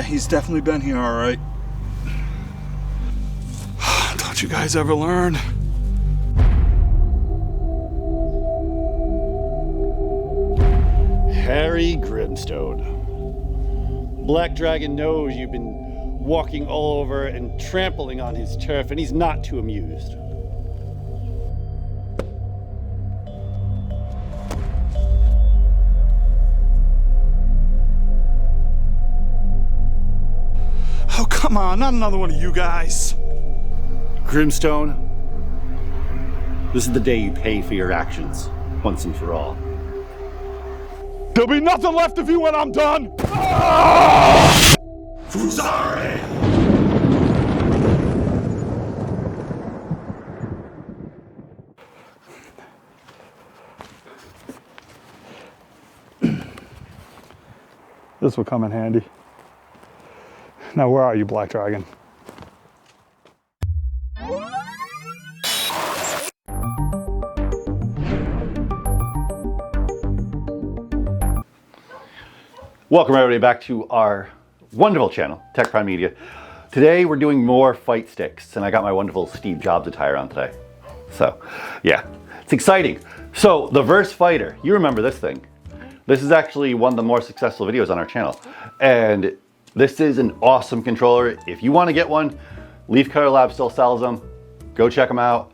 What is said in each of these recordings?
he's definitely been here, all right. Don't you guys ever learn? Harry Grimstone. Black Dragon knows you've been walking all over and trampling on his turf, and he's not too amused. Oh, come on, not another one of you guys. Grimstone, this is the day you pay for your actions, once and for all. There'll be nothing left of you when I'm done! Fusare! This will come in handy. Now, where are you, Black Dragon? Welcome everybody back to our wonderful channel, Tech Prime Media. Today we're doing more fight sticks, and I got my wonderful Steve Jobs attire on today. So, yeah, it's exciting. So, the Verse Fighter, you remember this thing. This is actually one of the more successful videos on our channel. And this is an awesome controller. If you want to get one, Leaf Cutter Lab still sells them. Go check them out.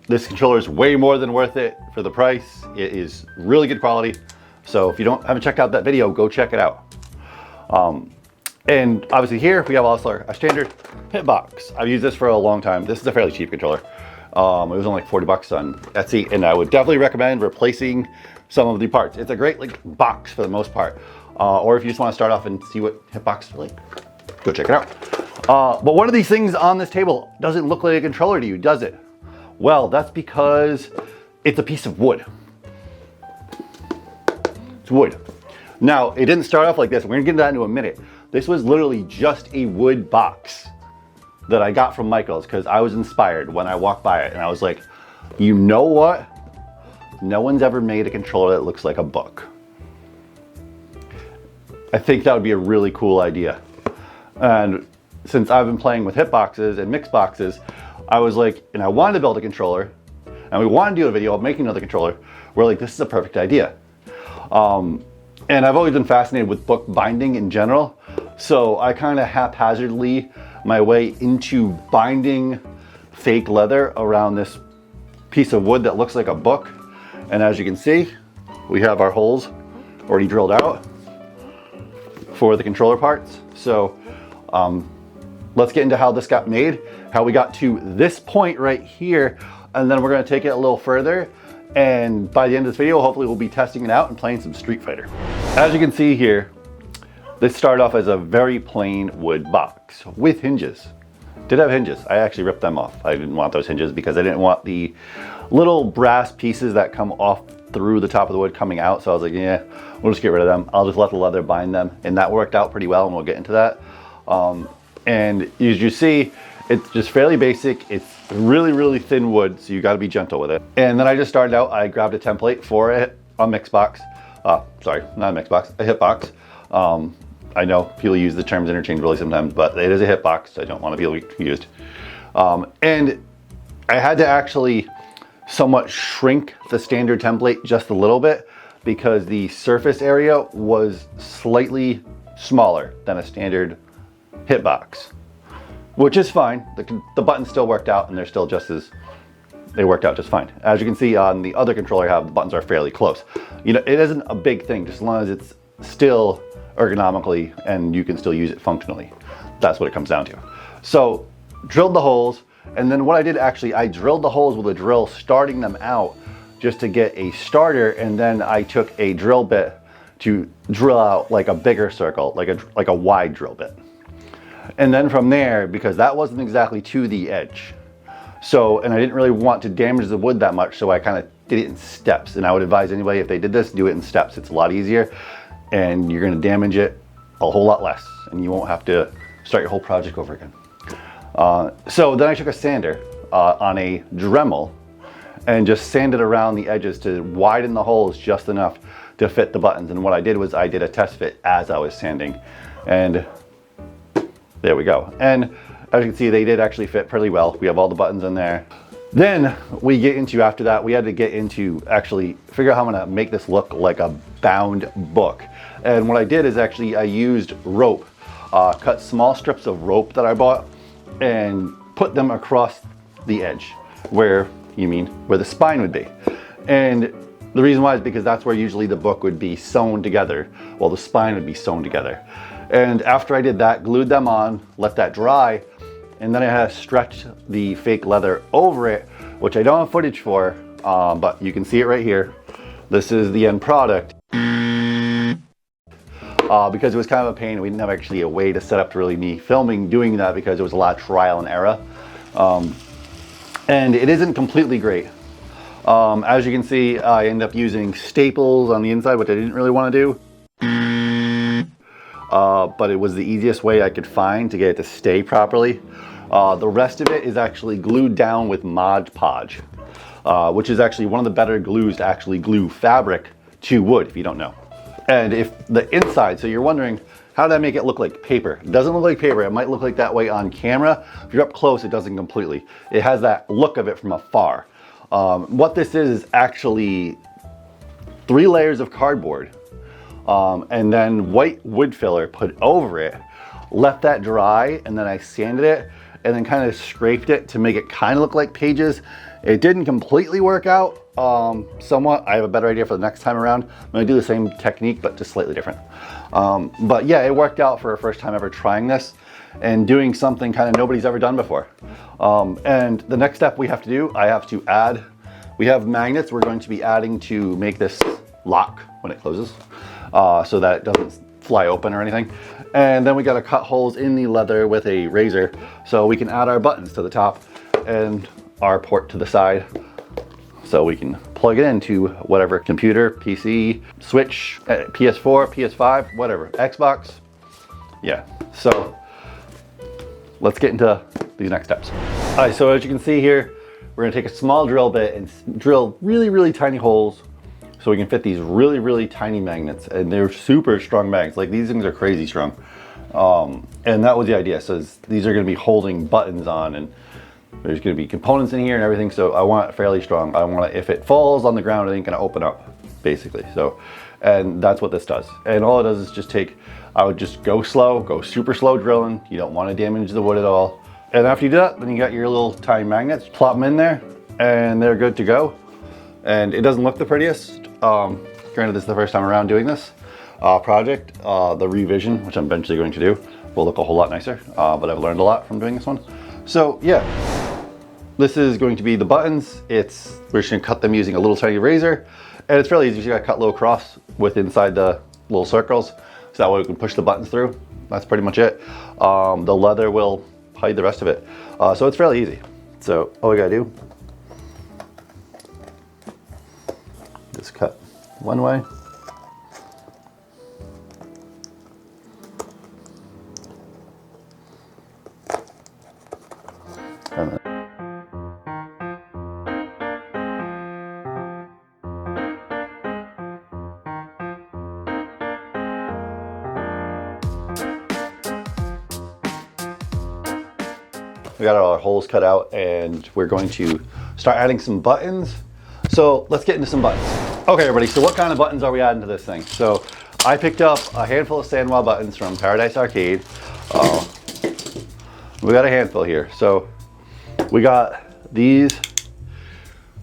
This controller is way more than worth it for the price. It is really good quality. So if you haven't checked out that video, go check it out. And obviously here we have also our standard Hitbox. I've used this for a long time. This is a fairly cheap controller. It was only like 40 bucks on Etsy, and I would definitely recommend replacing some of the parts. It's a great box for the most part. Or if you just want to start off and see what Hitbox is like, go check it out. But one of these things on this table doesn't look like a controller to you, does it? Well, that's because it's a piece of wood. It's wood. Now, it didn't start off like this. We're gonna get into that in a minute. This was literally just a wood box that I got from Michael's because I was inspired when I walked by it, and I was like, you know what? No one's ever made a controller that looks like a book. I think that would be a really cool idea. And since I've been playing with hitboxes and mix boxes, I was like, and I wanted to build a controller, and we wanted to do a video of making another controller. We're like, this is a perfect idea. And I've always been fascinated with book binding in general. So I kind of haphazardly my way into binding fake leather around this piece of wood that looks like a book. And as you can see, we have our holes already drilled out for the controller parts. So let's get into how this got made, how we got to this point right here, and then we're going to take it a little further. And by the end of this video, hopefully we'll be testing it out and playing some Street Fighter. As you can see here, this started off as a very plain wood box with hinges. Did have hinges. I actually ripped them off. I didn't want those hinges because I didn't want the little brass pieces that come off through the top of the wood coming out. So I was like, yeah, we'll just get rid of them. I'll just let the leather bind them. And that worked out pretty well, and we'll get into that. And as you see, it's just fairly basic. It's really, really thin wood, so you got to be gentle with it. And then I just started out, I grabbed a template for it, a Mixbox. Sorry, not a Mixbox, a Hitbox. I know people use the terms interchangeably sometimes, but it is a Hitbox, so I don't want to be confused. And I had to actually somewhat shrink the standard template just a little bit because the surface area was slightly smaller than a standard Hitbox. Which is fine. The buttons still worked out, and they're still they worked out just fine. As you can see on the other controller I have, the buttons are fairly close. You know, it isn't a big thing, just as long as it's still ergonomically and you can still use it functionally. That's what it comes down to. So, drilled the holes, and then what I did actually, I drilled the holes with a drill, starting them out just to get a starter, and then I took a drill bit to drill out like a bigger circle, like a wide drill bit. And then from there, because that wasn't exactly to the edge. So, and I didn't really want to damage the wood that much, so I kind of did it in steps. And I would advise anybody, if they did this, do it in steps. It's a lot easier, and you're gonna damage it a whole lot less, and you won't have to start your whole project over again. So then I took a sander on a Dremel and just sanded around the edges to widen the holes just enough to fit the buttons. And what I did was I did a test fit as I was sanding. And There we go. And as you can see, they did actually fit pretty well. We have all the buttons in there. Then we get into, after that, we had to get into actually figure out how I'm gonna make this look like a bound book. And what I did is actually I used rope, cut small strips of rope that I bought and put them across the edge where the spine would be. And the reason why is because that's where usually the book would be sewn together. Well, the spine would be sewn together. And after I did that, glued them on, let that dry, and then I had to stretch the fake leather over it, which I don't have footage for, but you can see it right here. This is the end product. Because it was kind of a pain, we didn't have actually a way to set up to really be filming doing that because it was a lot of trial and error. And it isn't completely great. As you can see, I end up using staples on the inside, which I didn't really want to do. But it was the easiest way I could find to get it to stay properly. The rest of it is actually glued down with Mod Podge, which is actually one of the better glues to actually glue fabric to wood, if you don't know. And if the inside, so you're wondering, how did I make it look like paper? It doesn't look like paper. It might look like that way on camera. If you're up close, it doesn't completely. It has that look of it from afar. What this is actually 3 layers of cardboard. And then white wood filler put over it, left that dry, and then I sanded it and then kind of scraped it to make it kind of look like pages. It didn't completely work out, somewhat. I have a better idea for the next time around. I'm gonna do the same technique, but just slightly different. But yeah, it worked out for a first time ever trying this and doing something kind of nobody's ever done before. And the next step we have to do, we have magnets we're going to be adding to make this lock when it closes. So that it doesn't fly open or anything. And then we got to cut holes in the leather with a razor so we can add our buttons to the top and our port to the side so we can plug it into whatever computer, PC, Switch, PS4, PS5, whatever, Xbox. Yeah, so let's get into these next steps. All right, so as you can see here, we're gonna take a small drill bit and drill really, really tiny holes so we can fit these really, really tiny magnets. And they're super strong magnets. Like, these things are crazy strong. And that was the idea. So these are gonna be holding buttons on, and there's gonna be components in here and everything. So I want it fairly strong. I want it, if it falls on the ground, it ain't gonna open up, basically. So, and that's what this does. And all it does is just take, I would just go slow, go super slow drilling. You don't wanna damage the wood at all. And after you do that, then you got your little tiny magnets, plop them in there, and they're good to go. And it doesn't look the prettiest. Granted, this is the first time around doing this project. The revision, which I'm eventually going to do, will look a whole lot nicer, but I've learned a lot from doing this one. So yeah, this is going to be the buttons. We're just gonna cut them using a little tiny razor, and it's fairly easy. You gotta cut little cross with inside the little circles, so that way we can push the buttons through. That's pretty much it. The leather will hide the rest of it. So it's fairly easy. So all we gotta do, just cut one way. And then we got our holes cut out, and we're going to start adding some buttons. So let's get into some buttons. Okay, everybody, so what kind of buttons are we adding to this thing? So I picked up a handful of Sandwell buttons from Paradise Arcade. We got a handful here. So we got these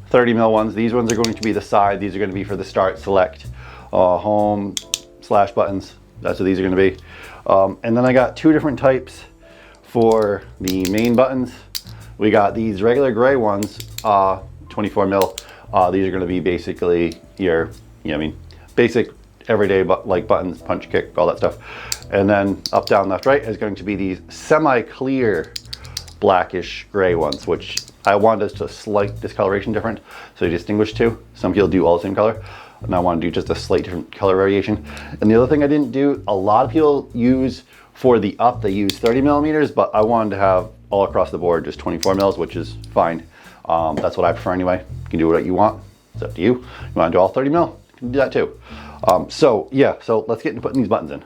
30 mil ones. These ones are going to be the side. These are going to be for the start, select, home, slash buttons. That's what these are going to be. And then I got 2 different types for the main buttons. We got these regular gray ones, 24 mil. These are going to be basically your, basic everyday like buttons, punch, kick, all that stuff. And then up, down, left, right is going to be these semi-clear blackish gray ones, which I wanted just a slight discoloration different, so you distinguish 2. Some people do all the same color, and I want to do just a slight different color variation. And the other thing I didn't do, a lot of people use for the up, they use 30 millimeters, but I wanted to have all across the board just 24 mils, which is fine. That's what I prefer anyway. You can do what you want. It's up to you. You want to do all 30 mil? You can do that too. So yeah, so let's get into putting these buttons in.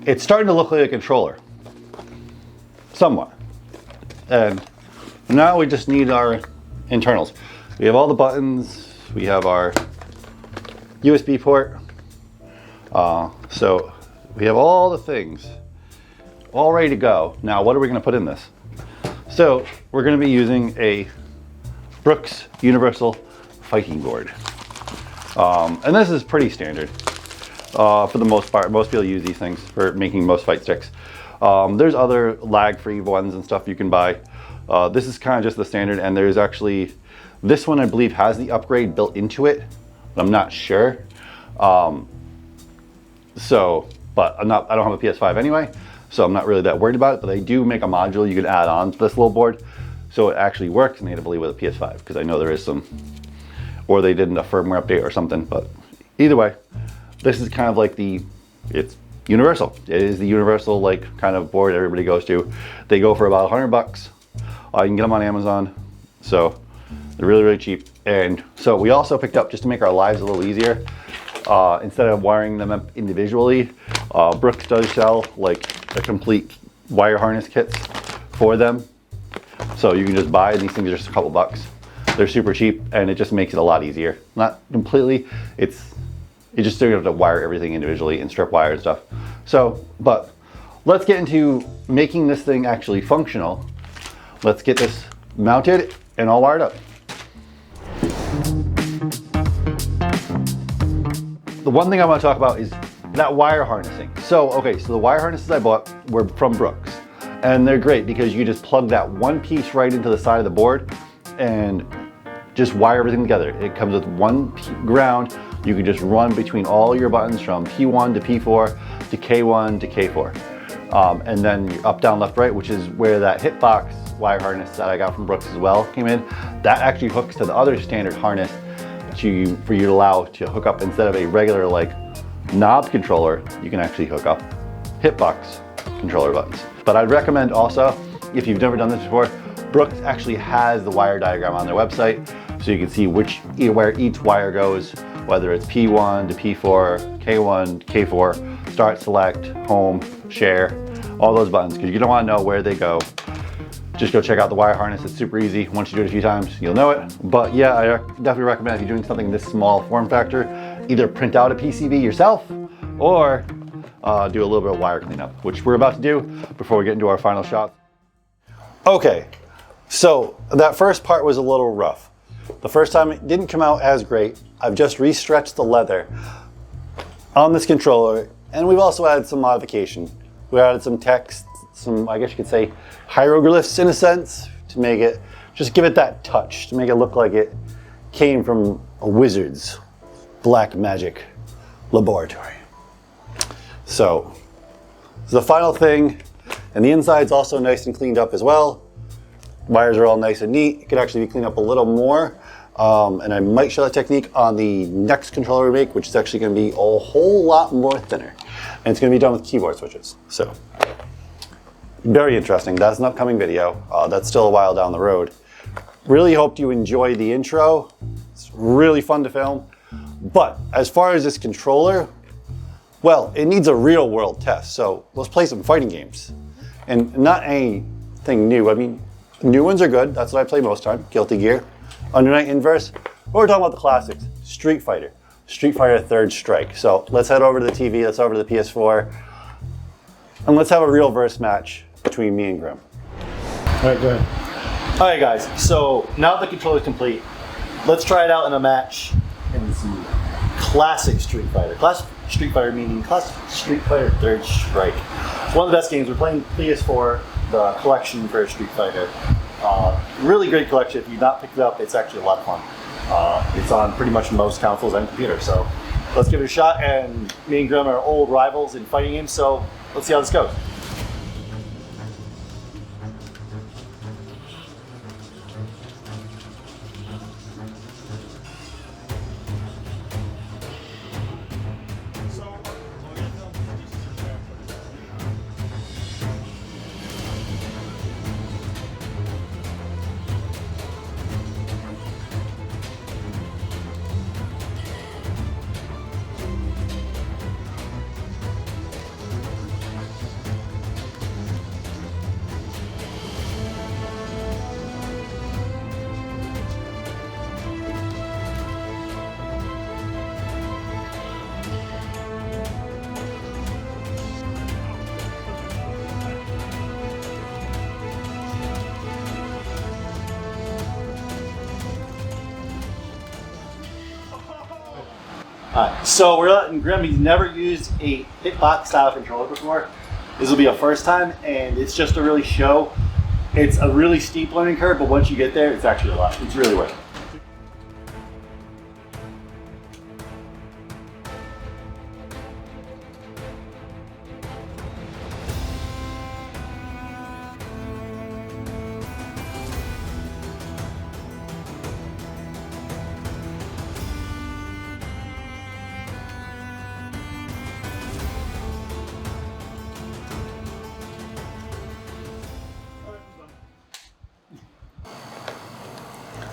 it's starting to look like a controller, somewhat. And now we just need our internals. We have all the buttons, we have our USB port, so we have all the things all ready to go. Now what are we going to put in this? So we're going to be using a Brooks Universal Fighting Board, and this is pretty standard for the most part. Most people use these things for making most fight sticks. There's other lag-free ones and stuff you can buy. This is kind of just the standard, and there's actually, this one I believe has the upgrade built into it, but I'm not sure. But I don't have a PS5 anyway, so I'm not really that worried about it, but they do make a module you can add on to this little board, so it actually works natively with a PS5, because I know there is some, or they did a firmware update or something, but either way, this is kind of like it's universal. It is the universal like kind of board everybody goes to. They go for about $100. You can get them on Amazon, so they're really, really cheap. And so we also picked up, just to make our lives a little easier, instead of wiring them up individually, Brooks does sell like a complete wire harness kits for them. So you can just buy, and these things are just a couple bucks. They're super cheap, and it just makes it a lot easier. Not completely, you just still have to wire everything individually and strip wire and stuff. So, but let's get into making this thing actually functional. Let's get this mounted and all wired up. The one thing I want to talk about is that wire harnessing. So, okay, so the wire harnesses I bought were from Brooks, and they're great because you just plug that one piece right into the side of the board and just wire everything together. It comes with one ground. You can just run between all your buttons from P1 to P4 to K1 to K4. And then up, down, left, right, which is where that Hitbox wire harness that I got from Brooks as well came in. That actually hooks to the other standard harness for you to allow to hook up, instead of a regular like knob controller, you can actually hook up Hitbox controller buttons. But I'd recommend also, if you've never done this before, Brooks actually has the wire diagram on their website, so you can see where each wire goes, whether it's P1 to P4, K1, K4, start, select, home, share, all those buttons, because you don't want to know where they go. Just go check out the wire harness. It's super easy. Once you do it a few times, you'll know it. But yeah, I definitely recommend, if you're doing something in this small form factor, either print out a PCB yourself or do a little bit of wire cleanup, which we're about to do before we get into our final shot. Okay, so that first part was a little rough. The first time it didn't come out as great. I've just restretched the leather on this controller, and we've also added some modification. We added some text, some, I guess you could say, hieroglyphs in a sense, to make it, just give it that touch, to make it look like it came from a wizard's black magic laboratory. So the final thing, and the inside's also nice and cleaned up as well. Wires are all nice and neat. It could actually be cleaned up a little more. And I might show that technique on the next controller we make, which is actually going to be a whole lot more thinner. And it's going to be done with keyboard switches. So very interesting. That's an upcoming video. That's still a while down the road. Really hoped you enjoy the intro. It's really fun to film. But as far as this controller, well, it needs a real world test. So let's play some fighting games. And not anything new. I mean, new ones are good. That's what I play most time. Guilty Gear, Under Night Inverse. But we're talking about the classics. Street Fighter. Street Fighter Third Strike. So let's head over to the TV. Let's over to the PS4. And let's have a real verse match between me and Grim. All right, go ahead. All right, guys. So now the controller's complete. Let's try it out in a match in some classic Street Fighter. Classic Street Fighter meaning classic Street Fighter Third Strike. It's one of the best games. We're playing PS4, the collection for Street Fighter. Really great collection. If you've not picked it up, it's actually a lot of fun. It's on pretty much most consoles and computers. So let's give it a shot. And me and Grim are old rivals in fighting games. So let's see how this goes. Alright, so we're letting Grim, he's never used a hitbox style controller before. This will be a first time, and it's just to really show. It's a really steep learning curve, but once you get there, it's actually a lot. It's really worth it.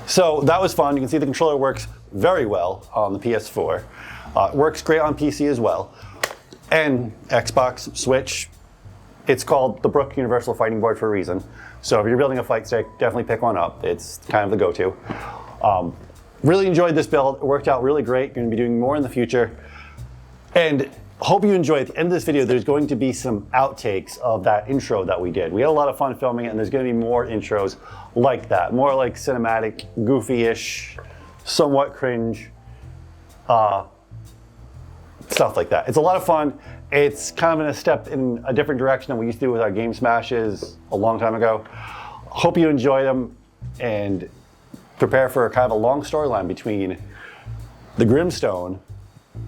So that was fun. You can see the controller works very well on the PS4. It works great on PC as well. And Xbox, Switch. It's called the Brook Universal Fighting Board for a reason. So if you're building a fight stick, definitely pick one up. It's kind of the go-to. Really enjoyed this build. It worked out really great. Going to be doing more in the future. And hope you enjoy. At the end of this video, there's going to be some outtakes of that intro that we did. We had a lot of fun filming it, and there's going to be more intros like that. More like cinematic, goofy-ish, somewhat cringe, stuff like that. It's a lot of fun. It's kind of in a step in a different direction than we used to do with our game smashes a long time ago. Hope you enjoy them and prepare for kind of a long storyline between the Grimstone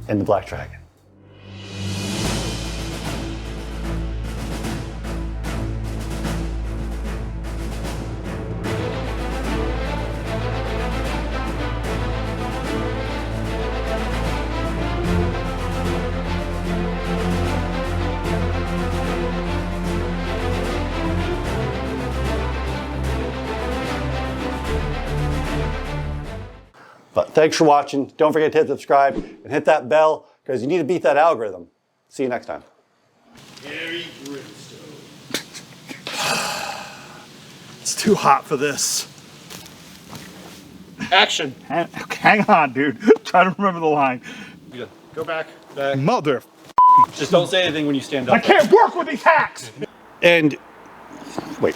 and the Black Dragon. But thanks for watching. Don't forget to hit subscribe and hit that bell because you need to beat that algorithm. See you next time. Harry Brimstone. It's too hot for this. Action. Hang on, dude. Try to remember the line. Go back. Mother. Just don't say anything when you stand up. I can't work with these hacks. And wait.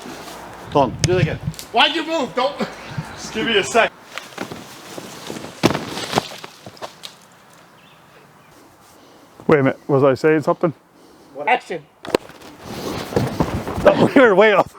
Hold on. Do it again. Why'd you move? Don't. Just give me a sec. Wait a minute, was I saying something? Action. Oh, we were way off.